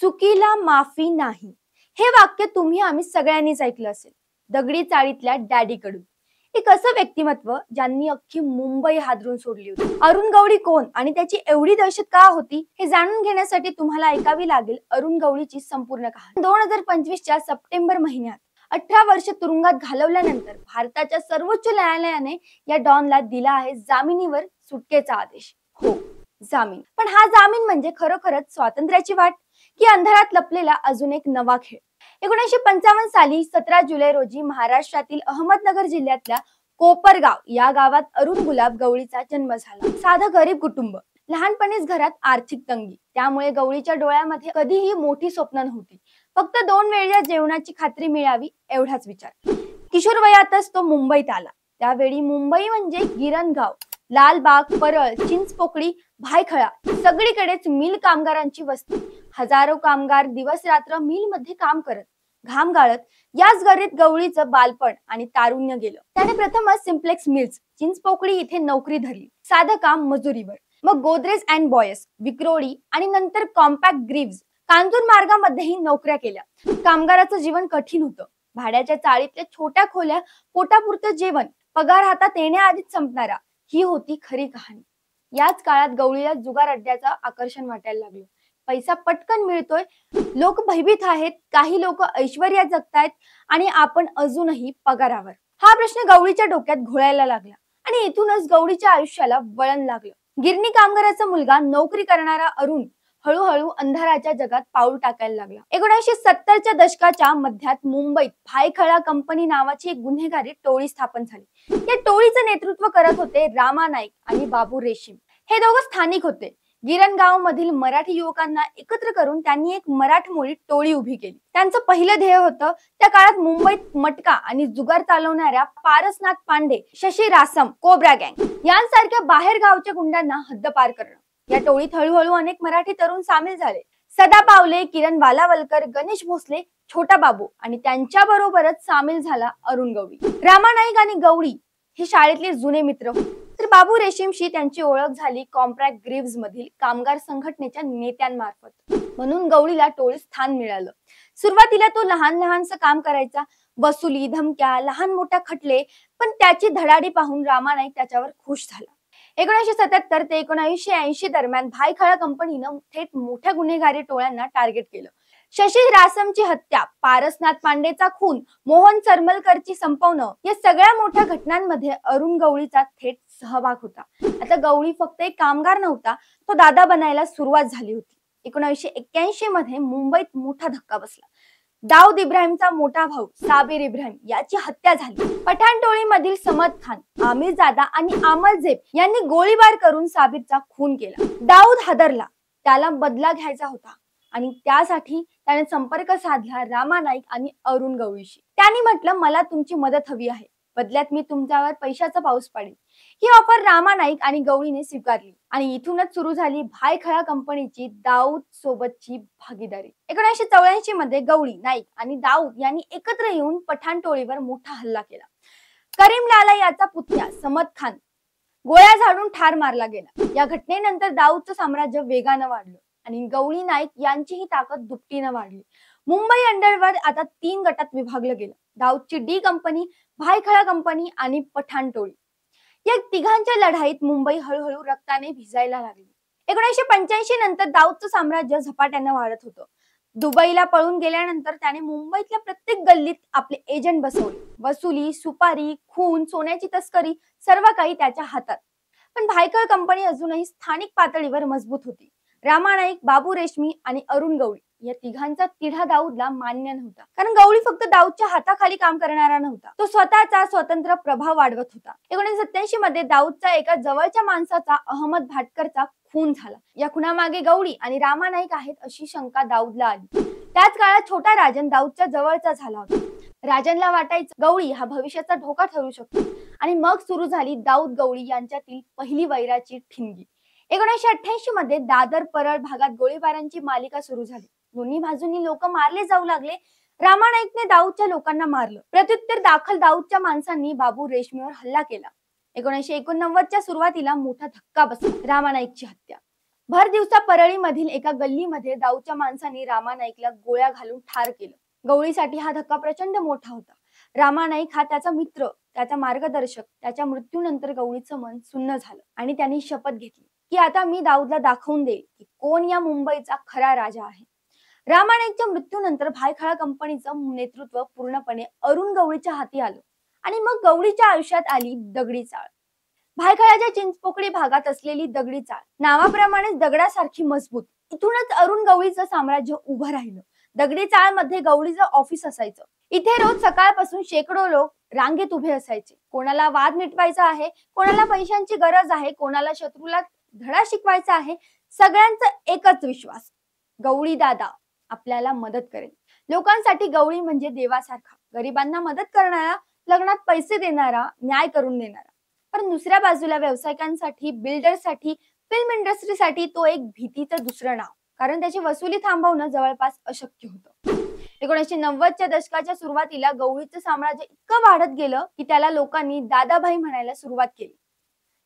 चुकीला माफी नाही, हे वाक्य तुम्ही आम्ही सगळ्यांनीच ऐकलं असेल. दगडी चाळीतल्या डॅडी कडून. एक असं व्यक्तिमत्व ज्यांनी अख्खी मुंबई हादरून सोडली होती. अरुण गवळी कोण आणि त्याची एवढी दहशत का होती हे जाणून घेण्यासाठी तुम्हाला ऐकावी लागेल अरुण गवळीची संपूर्ण कहाणी. 2025च्या सप्टेंबर महिन्यात 18 वर्ष तुरुंगात घालवल्यानंतर भारताच्या सर्वोच्च न्यायालयाने या डॉनला दिला आहे जामिनीवर सुटकेचा आदेश. हो, जामीन. पण हा जामीन म्हणजे खरोखरच स्वातंत्र्याची वाट की अंधारात लपलेला अजून एक नवा खेळ? 1955 साली 17 जुलै रोजी महाराष्ट्रातील अहमदनगर जिल्ह्यातल्या कोपरगाव या गावात अरुण गुलाब गवळीचा जन्म झाला. साधं गरीब कुटुंब, लहानपणीच घरात आर्थिक तंगी, त्यामुळे गवळीच्या डोळ्यामध्ये कधीही मोठी स्वप्न नव्हती. फक्त 2 वेळच्या जेवणाची खात्री मिळावी एवढाच विचार. किशोर वयातच तो मुंबईत आला. त्यावेळी मुंबई म्हणजे गिरणगाव, लालबाग, परळ, चिंचपोकळी, भायखळा, सगळीकडेच मिल कामगारांची वस्ती. हजारो कामगार दिवस रात्र मिल मध्ये काम करत, घाम गाळत. याच घरीत गवळीचं बालपण आणि तारुण्य गेलं. त्याने प्रथमच सिम्प्लेक्स मिल्स चिंचपोकळी इथे नोकरी धरली, साधं काम मजुरीवर. मग गोदरेज अँड बॉयस, विक्रोळी आणि नंतर कॉम्पॅक्ट ग्रीव्ज, कांजूर मार्गामध्येही नोकऱ्या केल्या. कामगाराचं जीवन कठीण होतं. भाड्याच्या चाळीतल्या छोट्या खोल्या, पोटापुरतं जेवण, पगार हातात येण्याआधीच संपणारा, ही होती खरी कहाणी. याच काळात गवळीला जुगार अड्ड्याचं आकर्षण वाटायला लागलं. पैसा पटकन मिळतोय, लोक भयभीत आहेत, काही लोक ऐश्वर्यात जगतायत आणि आपण अजूनही पगारावर. हा प्रश्न गवळीच्या डोक्यात घोळायला लागला आणि इथूनच गवळीच्या आयुष्याला वळण लागलं. गिरणी कामगाराचा मुलगा, नोकरी करणारा अरुण हळूहळू अंधाराच्या जगात पाऊल टाकायला लागला. 1970च्या दशकाच्या मध्यात मुंबईत भायखळा कंपनी नावाची एक गुन्हेगारी टोळी स्थापन झाली. या टोळीचं नेतृत्व करत होते रामा नाईक आणि बाबू रेशीम. हे दोघं स्थानिक होते. गिरणगाव मधील मराठी युवकांना एकत्र करून त्यांनी एक मराठमोळी टोळी उभी केली. त्यांचं पहिलं ध्येय होतं त्या काळात मुंबईत मटका आणि जुगार चालवणाऱ्या पारसनाथ पांडे, शशी रासम, कोब्रा गँग यांसारख्या बाहेर गावच्या गुंडांना हद्दपार करणं. या टोळीत हळूहळू अनेक मराठी तरुण सामील झाले. सदा पावले, किरण वालावलकर, गणेश भोसले, छोटा बाबू आणि त्यांच्या बरोबरच सामील झाला अरुण गवळी. रामा नाईक आणि गवळी हे शाळेतले जुने मित्र होते. तर बाबू रेशीमशी त्यांची ओळख झाली कॉम्पॅक्ट ग्रीव्ज मधील कामगार संघटनेच्या नेत्यांमार्फत. म्हणून गवळीला टोळीत स्थान मिळालं. सुरुवातीला तो लहान लहानसं काम करायचा, वसुली, धमक्या, लहान मोठ्या खटले. पण त्याची धडाडी पाहून रामा नाईक त्याच्यावर खुश झाला. 1977 ते 1980 दरम्यान भायखळा कंपनीनं थेट मोठ्या गुन्हेगारी टोळ्यांना टार्गेट केलं. शशी रासमची हत्या, पारसनाथ पांडेचा खून, मोहन सरमलकरची संपवणं, या सगळ्या मोठ्या घटनांमध्ये अरुण गवळीचा थेट सहभाग होता. आता गवळी फक्त एक कामगार नव्हता, तो दादा बनायला सुरुवात झाली होती. 1981 मध्ये मुंबईत मोठा धक्का बसला. दाऊद इब्राहिमचा मोठा भाऊ साबिर इब्राहिम याची हत्या झाली. पठाण टोळीमधील समद खान, आमिर जादा आणि अमल झेप यांनी गोळीबार करून साबिरचा खून केला. दाऊद हादरला, त्याला बदला घ्यायचा होता आणि त्यासाठी त्याने संपर्क साधला रामा नाईक आणि अरुण गवळीशी. त्यांनी म्हटलं, मला तुमची मदत हवी आहे, बदल्यात मी तुमच्यावर पैशाचा पाऊस पाडेन. ही ऑफर रामा नाईक आणि गवळीने स्वीकारली आणि इथूनच सुरू झाली भायखळा कंपनीची दाऊद सोबतची भागीदारी. 1984 मध्ये गवळी, नाईक आणि दाऊद यांनी एकत्र येऊन पठाण टोळीवर मोठा हल्ला केला. करीम लाला याचा पुतण्या समद खान गोळ्या झाडून ठार मारला गेला. या घटनेनंतर दाऊदचं साम्राज्य वेगानं वाढलं आणि गवळी, नाईक यांचीही ताकद दुपटीनं वाढली. मुंबई अंडरवर्ल्ड आता 3 गटात विभागलं गेलं. दाऊदची डी कंपनी, भायखळा कंपनी आणि पठाण टोळी. या तिघांच्या लढाईत मुंबई हळूहळू रक्ताने भिजायला लागली. 1985 नंतर दाऊदचं साम्राज्य झपाट्यानं वाढत होतं. दुबईला पळून गेल्यानंतर त्याने मुंबईतल्या प्रत्येक गल्लीत आपले एजंट बसवले. वसुली, सुपारी, खून, सोन्याची तस्करी सर्व काही त्याच्या हातात. पण भायखळा कंपनी अजूनही स्थानिक पातळीवर मजबूत होती. रामा नाईक, बाबू रेशमी आणि अरुण गवळी या तिघांचा तिढा दाऊदला मान्य नव्हता. कारण गवळी फक्त दाऊदच्या हाताखाली काम करणारा नव्हता, तो स्वतःचा स्वतंत्र प्रभाव वाढवत होता. 1987 मध्ये दाऊदचा एका जवळच्या माणसाचा, अहमद भाटकरचा खून झाला. या खुनामागे गवळी आणि रामा नाईक आहेत अशी शंका दाऊदला आली. त्याच काळात छोटा राजन दाऊदच्या जवळचा झाला होता. राजनला वाटायचं गवळी हा भविष्याचा धोका ठरू शकतो आणि मग सुरू झाली दाऊद गवळी यांच्यातील पहिली वैराची ठिणगी. 1988 मध्ये दादर परळ भागात गोळीबारांची मालिका सुरू झाली. दोन्ही बाजूंनी लोक मारले जाऊ लागले. रामा नाईकने दाऊदच्या लोकांना मारलं. प्रत्युत्तर दाखल दाऊदच्या माणसांनी बाबू रेशमीवर हल्ला केला. 1989च्या सुरुवातीला मोठा धक्का बसला, रामा नाईकची हत्या. भर दिवसा परळीमधील एका गल्लीमध्ये दाऊदच्या माणसांनी रामा नाईकला गोळ्या घालून ठार केलं. गवळीसाठी हा धक्का प्रचंड मोठा होता. रामा नाईक हा त्याचा मित्र, त्याचा मार्गदर्शक. त्याच्या मृत्यूनंतर गवळीचं मन सुन्न झालं आणि त्यांनी शपथ घेतली की आता मी दाऊदला दाखवून देईल की कोण या मुंबईचा खरा राजा आहे. रामा नाईकच्या मृत्यूनंतर भायखळा कंपनीचं नेतृत्व पूर्णपणे अरुण गवळीच्या हाती आलं आणि मग गवळीच्या आयुष्यात आली दगडी चाळ. भायखळ्याच्या चिंचपोकळी भागात असलेली दगडी चाळ नावाप्रमाणेच दगडासारखी मजबूत. इथूनच अरुण गवळीचं साम्राज्य उभं राहिलं. दगडी चाळ मध्ये गवळीचं ऑफिस असायचं. इथे रोज सकाळपासून शेकडो लोक रांगेत उभे असायचे. कोणाला वाद मिटवायचा आहे, कोणाला पैशांची गरज आहे, कोणाला शत्रूला धडा शिकवायचा आहे. सगळ्यांचा एकच विश्वास, गवळी दादा आपल्याला मदत करेल. लोकांसाठी गवळी म्हणजे देवासारखा, गरिबांना मदत करणारा, लग्नात पैसे देणारा, न्याय करून देणारा. पण दुसऱ्या बाजूला व्यावसायिकांसाठी, बिल्डरसाठी, फिल्म इंडस्ट्रीसाठी तो एक भीतीचं दुसरं नाव, कारण त्याची वसुली थांबवणं जवळपास अशक्य होतं. 1990च्या दशकाच्या सुरुवातीला गवळीचं साम्राज्य इतकं वाढत गेलं की त्याला लोकांनी दादाभाई म्हणायला सुरुवात केली.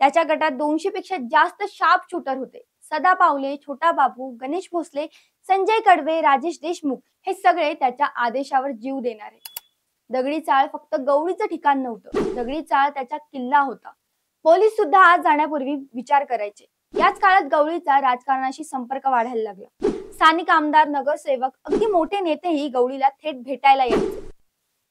त्याच्या गटात 200 पेक्षा जास्त शार्प शूटर होते. सदा पावले, छोटा बाबू, गणेश भोसले, संजय कडवे, राजेश देशमुख हे सगळे त्याच्या आदेशावर जीव देणारे. दगडी चाळ फक्त गवळीचं ठिकाण नव्हतं, दगडी चाळ त्याचा किल्ला होता. पोलीस सुद्धा आत जाण्यापूर्वी विचार करायचे. याच काळात गवळीचा राजकारणाशी संपर्क वाढायला लागला. स्थानिक आमदार, नगरसेवक, अगदी मोठे नेतेही गवळीला थेट भेटायला यायचे.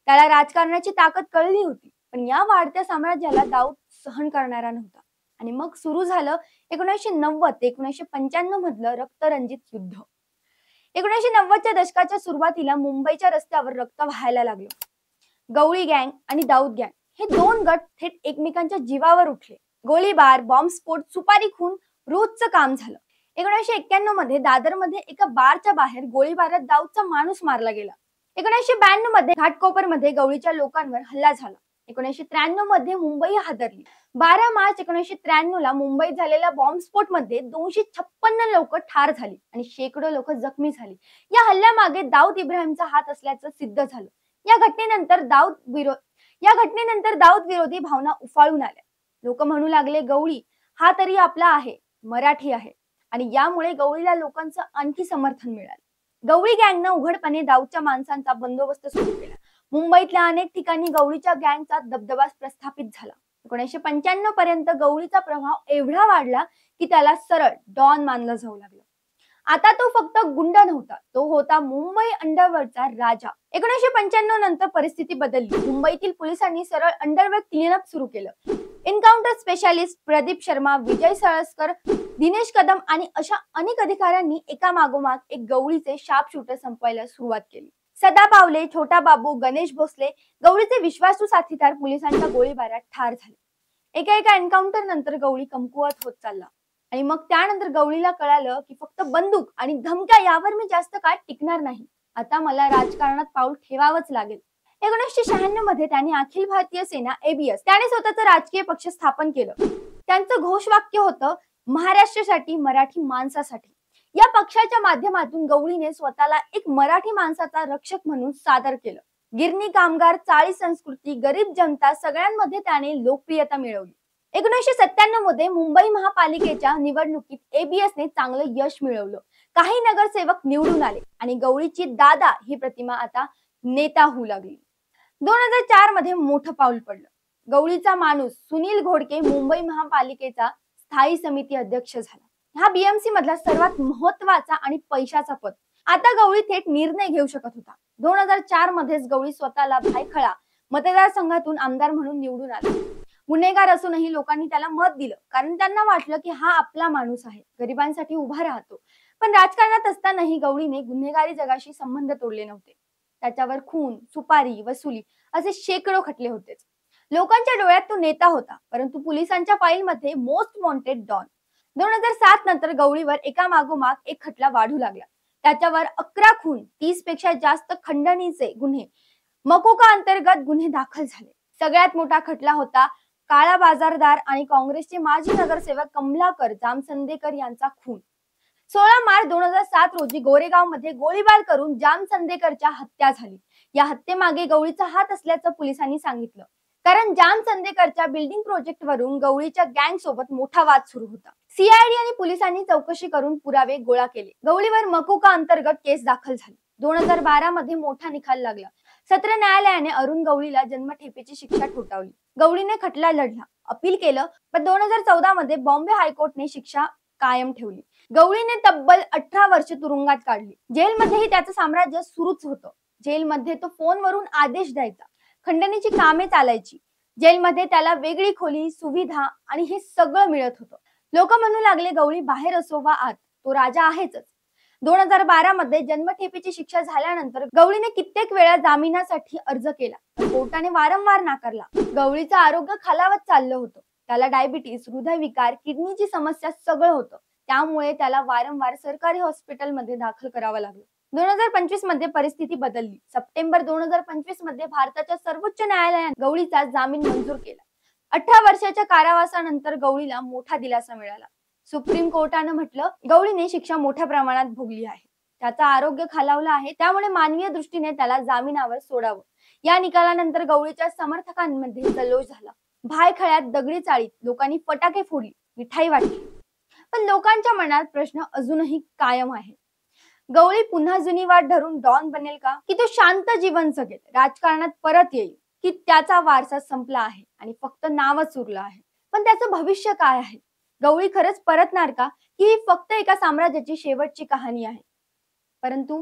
त्याला राजकारणाची ताकद कळली होती, पण या वाढत्या साम्राज्याला दाऊद सहन करणारा नव्हता. आणि मग सुरू झालं 1990 ते 1995 मधलं रक्तरंजित युद्ध. 1990च्या दशकाच्या सुरुवातीला मुंबईच्या रस्त्यावर रक्त वाहायला लागलं. गवळी गँग आणि दाऊद गँग हे दोन गट थेट एकमेकांच्या जीवावर उठले. गोळीबार, बॉम्बस्फोट, सुपारी खून रोजचं काम झालं. 1991 मध्ये दादर मध्ये एका बारच्या बाहेर गोळीबारात दाऊदचा माणूस मारला गेला. 1992 मध्ये घाटकोपर मध्ये गवळीच्या लोकांवर हल्ला झाला. 1993 मध्ये मुंबई हादरली. 12 मार्च 1993 ला मुंबईत झालेल्या बॉम्बस्फोट मध्ये 256 लोक ठार झाली आणि शेकडो लोक जखमी झाली. या हल्ल्यामागे दाऊद इब्राहिमचा हात असल्याचं सिद्ध झालं. या घटनेनंतर दाऊद विरोधी भावना उफाळून आल्या. लोक म्हणू लागले, गवळी हा तरी आपला आहे, मराठी आहे. आणि यामुळे गवळीला लोकांचं आणखी समर्थन मिळालं. गवळी गँगनं उघडपणे दाऊदच्या माणसांचा बंदोबस्त सुरू केला. मुंबईतल्या अनेक ठिकाणी गवळीच्या गँगचा दबदबा प्रस्थापित झाला. 1995 पर्यंत गवळीचा प्रभाव एवढा वाढला की त्याला सरळ डॉन मानलं जाऊ लागलं. आता तो फक्त गुंड नव्हता, तो होता मुंबई अंडरवर्ल्डचा राजा. 1995 नंतर परिस्थिती बदलली. मुंबईतील पोलिसांनी सरळ अंडरवर्ल्ड क्लीनअप सुरू केलं. एन्काउंटर स्पेशालिस्ट प्रदीप शर्मा, विजय सळसकर, दिनेश कदम आणि अशा अनेक अधिकाऱ्यांनी एका मागोमाग एक गवळीचे शार्प शूटर संपवायला सुरुवात केली. सदा पावले, छोटा बाबू, गणेश भोसले, गवळीचे विश्वासू साथीदार पोलिसांच्या गोळीबारात ठार झाले. एका एन्काउंटर नंतर गवळी कमकुवत होत चालला आणि मग त्यानंतर गवळीला कळालं की फक्त बंदूक आणि धमक्या यावर मी जास्त काळ टिकणार नाही. आता मला राजकारणात पाऊल ठेवावंच लागेल. 1996 मध्ये त्यांनी अखिल भारतीय सेना ABS त्याने स्वतःचं राजकीय पक्ष स्थापन केलं. त्यांचं घोषवाक्य होतं, महाराष्ट्रासाठी, मराठी माणसासाठी. या पक्षाच्या माध्यमातून गवळीने स्वतःला एक मराठी माणसाचा रक्षक म्हणून सादर केलं. गिरणी कामगार, चाळी संस्कृती, गरीब जनता सगळ्यांमध्ये त्याने लोकप्रियता मिळवली. 1997 मध्ये मुंबई महापालिकेच्या निवडणुकीत ABS ने चांगलं यश मिळवलं. काही नगरसेवक निवडून आले आणि गवळीची दादा ही प्रतिमा आता नेता होऊ लागली. 2004 मध्ये मोठं पाऊल पडलं. गवळीचा माणूस सुनील घोडके मुंबई महापालिकेचा स्थायी समिती अध्यक्ष झाला. हा BMC मधला सर्वात महत्वाचा आणि पैशाचा पद. आता गवळी थेट निर्णय घेऊ शकत होता. 2004 मध्येच गवळी स्वतःला भायखळा मतदारसंघातून आमदार म्हणून निवडून आला. गुन्हेगार असूनही लोकांनी त्याला मत दिलं, कारण त्यांना वाटलं की हा आपला माणूस आहे, गरिबांसाठी उभा राहतो. पण राजकारणात असतानाही गवळीने गुन्हेगारी जगाशी संबंध तोडले नव्हते. त्याच्यावर खून, सुपारी, वसुली असे शेकडो खटले होतेच. लोकांच्या डोळ्यात तो नेता होता, परंतु पोलिसांच्या फाईलमध्ये मोस्ट वॉन्टेड डॉन. 2007 नंतर गवळीवर एका मागोमाग एक खटला वाढू लागला. त्याच्यावर 11 खून, 30 पेक्षा जास्त खंडणीचे गुन्हे, मकोका अंतर्गत गुन्हे दाखल झाले. सगळ्यात मोठा खटला होता काळा बाजारदार आणि काँग्रेसचे माजी नगरसेवक कमलाकर जामसंदेकर यांचा खून. 16 मार्च 2007 रोजी गोरेगाव मध्ये गोळीबार करून जामसंदेकरच्या हत्या झाली. या हत्येमागे गवळीचा हात असल्याचं पोलिसांनी सांगितलं, कारण जामसंदेकरच्या बिल्डिंग प्रोजेक्ट वरून गवळीच्या गँग सोबत मोठा वाद सुरू होता. सीआयडी आणि पोलिसांनी चौकशी करून पुरावे गोळा केले. गवळीवर मकोका अंतर्गत केस दाखल झाली. 2012 मध्ये मोठा निकाल लागला. सत्र न्यायालयाने अरुण गवळीला जन्मठेपेची शिक्षा ठोठावली. गवळीने खटला लढला, अपील केलं, पण 2014 मध्ये बॉम्बे हायकोर्टने शिक्षा कायम ठेवली. गवळीने तब्बल 18 वर्ष तुरुंगात काढली. जेलमध्येही त्याचं साम्राज्य सुरूच होतं. जेलमध्ये तो फोनवरून आदेश द्यायचा, खंडणीची कामे चालायची. जेलमध्ये त्याला वेगळी खोली, सुविधा आणि हे सगळं मिळत होतं. लोक म्हणू लागले, गवळी बाहेर असो वा आत, तो राजा आहेच. 2012 मध्ये जन्मठेपेची शिक्षा झाल्यानंतर गवळीने कित्येक वेळा जामिनासाठी अर्ज केला, पण कोर्टाने वारंवार नाकारला. गवळीचं आरोग्य खालावत चाललं होतं. त्याला डायबिटीस, हृदयविकार, किडनीची समस्या सगळं होतं. त्यामुळे त्याला वारंवार सरकारी हॉस्पिटलमध्ये दाखल करावं लागलं. 2025 मध्ये परिस्थिती बदलली. सप्टेंबर 2025 मध्ये भारताच्या सर्वोच्च न्यायालयाने गवळीचा जामीन मंजूर केला. 18 वर्षाच्या कारावासानंतर गवळीला मोठा दिलासा मिळाला. सुप्रीम कोर्टानं म्हटलं, गवळीने शिक्षा मोठ्या प्रमाणात भोगली आहे, त्याचं आरोग्य खालावलं आहे, त्यामुळे मानवीय दृष्टीने त्याला जामिनावर सोडावं. या निकालानंतर गवळीच्या समर्थकांमध्ये जल्लोष झाला. भायखळ्यात दगडी चाळीत लोकांनी फटाके फोडली, मिठाई वाटली. पण लोकांच्या मनात प्रश्न अजूनही कायम आहे. गवळी पुन्हा जुनी वाट धरून डॉन बनेल का, की तो शांत जीवन जगेल, राजकारणात परत येईल, की त्याचा वारसा संपला आहे आणि फक्त नावच उरलं आहे. पण त्याचं भविष्य काय आहे? गवळी खरंच परतणार का, की ही फक्त एका साम्राज्याची शेवटची कहाणी आहे? परंतु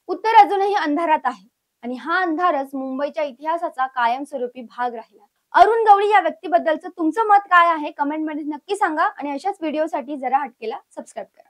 उत्तर अजूनही अंधारात आहे आणि हा अंधारच मुंबईच्या इतिहासाचा कायमस्वरूपी भाग राहिला. अरुण गवळी या व्यक्तीबद्दलचं तुमचं मत काय आहे? कमेंटमध्ये नक्की सांगा आणि अशाच व्हिडिओसाठी जरा हटकेला सबस्क्राईब करा.